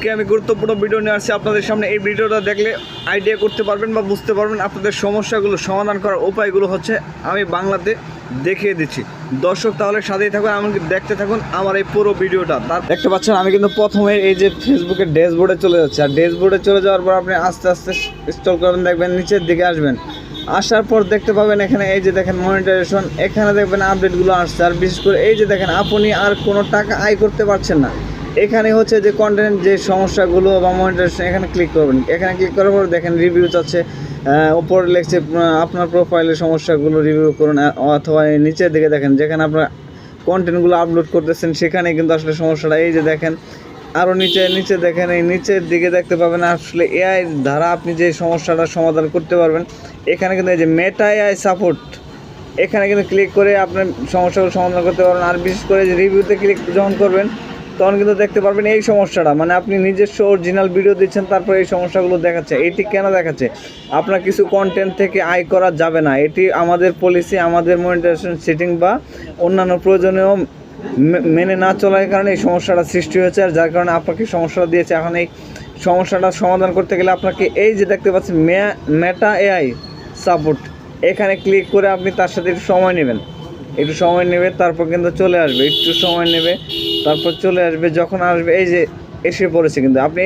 আজকে আমি গুরুত্বপূর্ণ ভিডিও নিয়ে আসছি আপনাদের সামনে। এই ভিডিওটা দেখলে আইডিয়া করতে পারবেন বা বুঝতে পারবেন আপনাদের সমস্যাগুলো সমাধান করার উপায়গুলো হচ্ছে আমি বাংলাতে দেখিয়ে দিচ্ছি। দর্শক তাহলে সাথেই থাকুন, আমাকে দেখতে থাকুন আমার এই পুরো ভিডিওটা। তার দেখতে পাচ্ছেন আমি কিন্তু প্রথমে এই যে ফেসবুকের ড্যাশবোর্ডে চলে যাচ্ছি, আর ড্যাশবোর্ডে চলে যাওয়ার পর আপনি আস্তে আস্তে স্ক্রল করবেন, দেখবেন নিচের দিকে আসবেন। আসার পর দেখতে পাবেন এখানে এই যে দেখেন মনিটাইজেশন, এখানে দেখবেন আপডেটগুলো আসছে। আর বিশেষ করে এই যে দেখেন আপনি আর কোনো টাকা আয় করতে পারছেন না, এখানে হচ্ছে যে কন্টেন্ট যে সমস্যাগুলো বা মনিটাইজেশন, এখানে ক্লিক করবেন। এখানে ক্লিক করার পর দেখেন রিভিউ আছে, উপরে লিখছে আপনার প্রোফাইলের সমস্যাগুলো রিভিউ করুন, অথবা নিচের দিকে দেখেন যেখানে আপনার কন্টেন্টগুলো আপলোড করতেছেন সেখানে কিন্তু আসলে সমস্যাটা এই যে দেখেন আরও নিচে দেখেন, এই নিচের দিকে দেখতে পাবেন আসলে এআই দ্বারা আপনি যে সমস্যাটা সমাধান করতে পারবেন। এখানে কিন্তু এই যে মেটা এআই সাপোর্ট, এখানে কিন্তু ক্লিক করে আপনার সমস্যাগুলো সমাধান করতে পারবেন। আর বিশেষ করে যে রিভিউতে ক্লিক যখন করবেন তখন কিন্তু দেখতে পারবেন এই সমস্যাটা, মানে আপনি নিজস্ব অরিজিনাল ভিডিও দিচ্ছেন তারপর এই সমস্যাগুলো দেখাচ্ছে। এটি কেন দেখাচ্ছে? আপনার কিছু কন্টেন্ট থেকে আয় করা যাবে না, এটি আমাদের পলিসি, আমাদের মনিটাইজেশন সেটিং বা অন্যান্য প্রয়োজনীয় মেনে না চলার কারণে এই সমস্যাটা সৃষ্টি হয়েছে, আর যার কারণে আপনাকে সমস্যাটা দিয়েছে। এখন এই সমস্যাটা সমাধান করতে গেলে আপনাকে এই যে দেখতে পাচ্ছেন মেটা এআই সাপোর্ট, এখানে ক্লিক করে আপনি তার সাথে একটু সময় নেবেন, তারপর কিন্তু চলে আসবে, একটু সময় নেবে, তারপর চলে আসবে। যখন আসবে এই যে এসে পড়েছে, কিন্তু আপনি